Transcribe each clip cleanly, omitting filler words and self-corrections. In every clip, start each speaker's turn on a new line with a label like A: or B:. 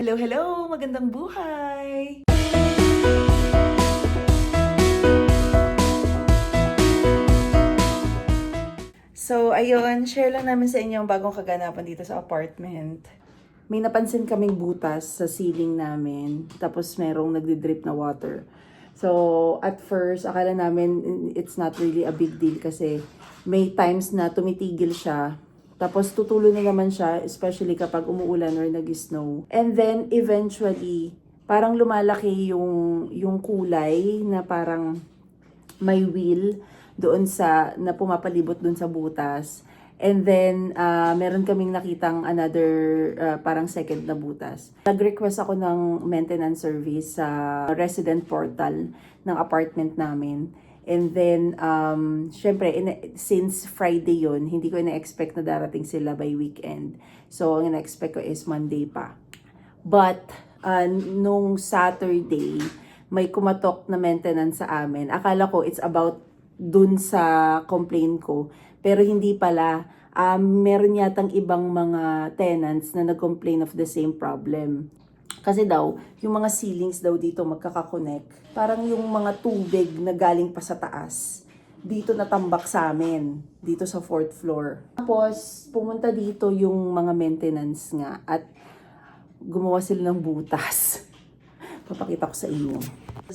A: Hello, hello! Magandang buhay! So, ayun, share lang namin sa inyo ang bagong kaganapan dito sa apartment. May napansin kaming butas sa ceiling namin, tapos merong nagdi-drip na water. So, at first, akala namin it's not really a big deal kasi may times na tumitigil siya. Tapos tutuloy na naman siya, especially kapag umuulan or nag-snow. And then, eventually, parang lumalaki yung kulay na parang may wheel doon sa, na pumapalibot doon sa butas. And then, meron kaming nakitang another parang second na butas. Nag-request ako ng maintenance service sa resident portal ng apartment namin. And then, syempre, since Friday yon, hindi ko ina-expect na darating sila by weekend. So, ang ina-expect ko is Monday pa. But, nung Saturday, may kumatok na maintenance sa amin. Akala ko it's about dun sa complaint ko. Pero hindi pala. Meron yatang ibang mga tenants na nag-complain of the same problem. Kasi daw, yung mga ceilings daw dito magkakakonect. Parang yung mga tubig na galing pa sa taas, dito natambak sa amin, dito sa 4th floor. Tapos, pumunta dito yung mga maintenance nga at gumawa sila ng butas. Papakita ko sa inyo.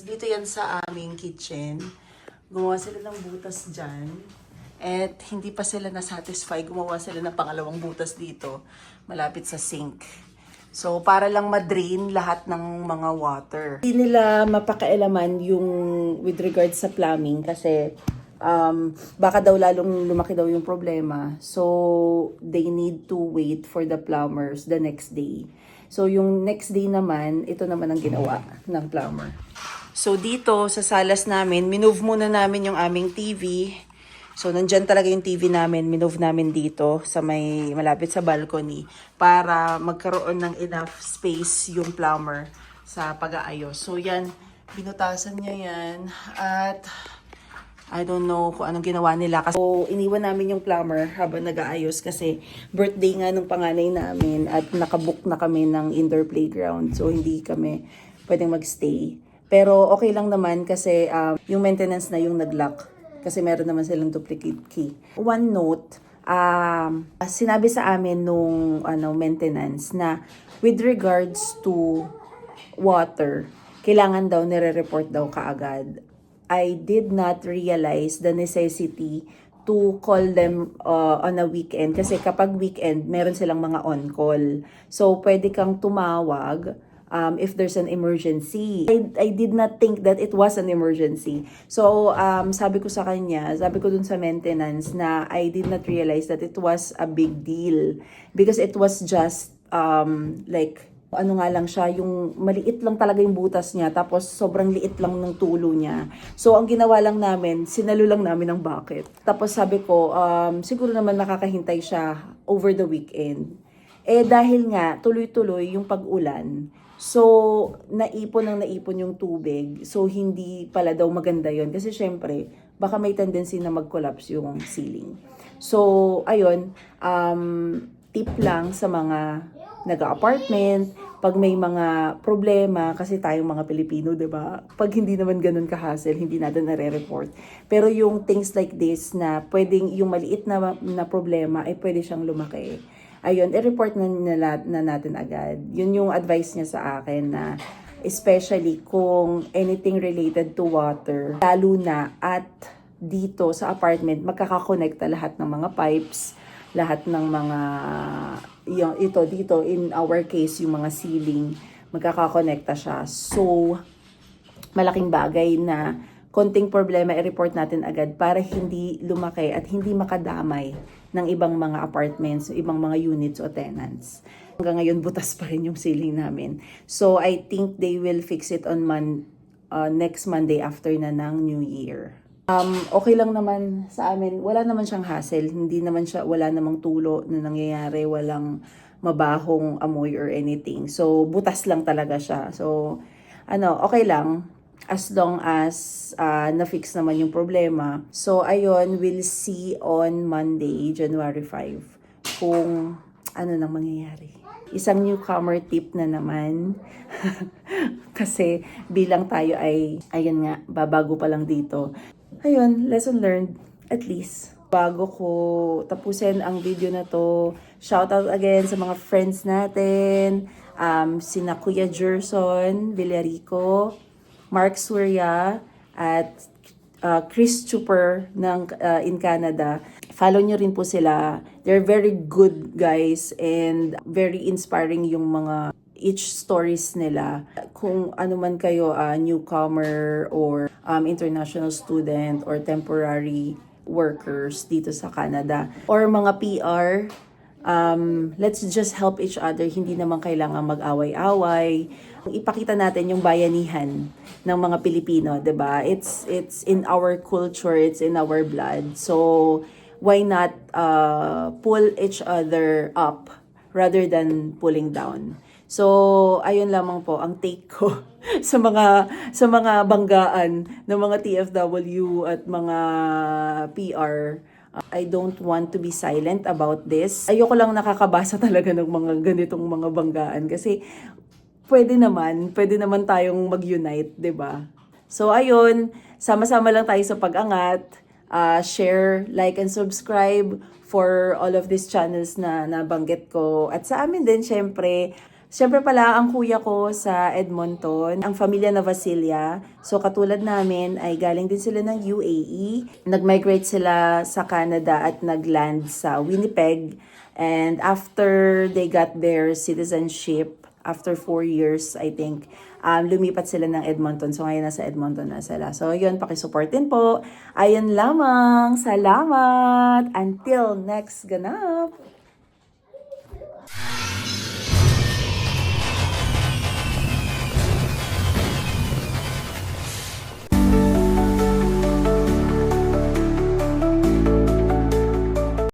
A: Dito yan sa aming kitchen. Gumawa sila ng butas dyan. At hindi pa sila na-satisfy. Gumawa sila ng pangalawang butas dito, malapit sa sink. So, para lang ma-drain lahat ng mga water. Hindi nila mapakailaman yung with regards sa plumbing kasi baka daw lalong lumaki daw yung problema. So, they need to wait for the plumbers the next day. So, yung next day naman, ito naman ang ginawa ng plumber. So, dito sa salas namin, minove muna namin yung aming TV. So, nandyan talaga yung TV namin. Minove namin dito sa may malapit sa balcony para magkaroon ng enough space yung plumber sa pag-aayos. So, yan. Binutasan niya yan. At I don't know kung anong ginawa nila. So, iniwan namin yung plumber habang nag-aayos kasi birthday nga nung panganay namin at nakabook na kami ng indoor playground. So, hindi kami pwedeng magstay. Pero okay lang naman kasi yung maintenance na yung nag-lock. Kasi meron naman silang duplicate key. One note, sinabi sa amin nung maintenance na with regards to water, kailangan daw nire-report daw kaagad. I did not realize the necessity to call them on a weekend. Kasi kapag weekend, meron silang mga on-call. So, pwede kang tumawag if there's an emergency. I did not think that it was an emergency. So, sabi ko sa kanya, sabi ko dun sa maintenance na I did not realize that it was a big deal. Because it was just like, ano nga lang siya, yung maliit lang talaga yung butas niya, tapos sobrang liit lang ng tulo niya. So, ang ginawa lang namin, sinalo lang namin ng bucket. Tapos sabi ko, siguro naman nakakahintay siya over the weekend. Eh, dahil nga, tuloy-tuloy yung pag-ulan, so, naipon yung tubig. So, hindi pala daw maganda yon kasi syempre, baka may tendency na mag-collapse yung ceiling. So, ayun, tip lang sa mga nag-apartment, pag may mga problema, kasi tayong mga Pilipino, 'di ba? Pag hindi naman ganun ka-hassle, hindi natin nare-report. Pero yung things like this na pwedeng yung maliit na problema ay pwede siyang lumaki. Ayun, i-report na natin agad. Yun yung advice niya sa akin na especially kung anything related to water, lalo na at dito sa apartment, magkakakonekta lahat ng mga pipes, lahat ng mga, ito dito, in our case, yung mga ceiling, magkakakonekta siya. So, malaking bagay na konting problema i-report natin agad para hindi lumaki at hindi makadamay ng ibang mga apartments, ibang mga units o tenants. Hanggang ngayon, butas pa rin yung ceiling namin. So, I think they will fix it on next Monday after na ng New Year. Okay lang naman sa amin. Wala naman siyang hassle. Hindi naman siya, wala namang tulo na nangyayari. Walang mabahong amoy or anything. So, butas lang talaga siya. So, okay lang. As long as na-fix naman yung problema. So, ayun, we'll see on Monday, January 5, kung ano nang mangyayari. Isang newcomer tip na naman. Kasi bilang tayo ay, ayun nga, babago pa lang dito. Ayun, lesson learned, at least. Bago ko tapusin ang video na to, shoutout again sa mga friends natin, sina Kuya Jerson Villarico, Mark Surya, at Chris Chuper in Canada. Follow nyo rin po sila. They're very good guys and very inspiring yung mga each stories nila. Kung ano man kayo, newcomer or international student or temporary workers dito sa Canada or mga PR, let's just help each other. Hindi naman kailangan mag-away-away. Ipakita natin yung bayanihan ng mga Pilipino, 'di ba? It's in our culture, it's in our blood. So why not pull each other up rather than pulling down? So ayun lamang po ang take ko sa mga banggaan ng mga TFW at mga PR. I don't want to be silent about this. Ayoko lang nakakabasa talaga ng mga ganitong mga banggaan kasi pwede naman tayong mag-unite, 'di ba? So ayun, sama-sama lang tayo sa pag-angat. Share, like, and subscribe for all of these channels na nabanggit ko. At sa amin din, Siyempre pala, ang kuya ko sa Edmonton, ang pamilya na Vasilia. So katulad namin ay galing din sila ng UAE. Nag-migrate sila sa Canada at nag-land sa Winnipeg. And after they got their citizenship, after 4 years, I think, lumipat sila ng Edmonton. So ngayon nasa Edmonton na sila. So yun, pakisuportin po. Ayun lamang. Salamat. Until next ganap.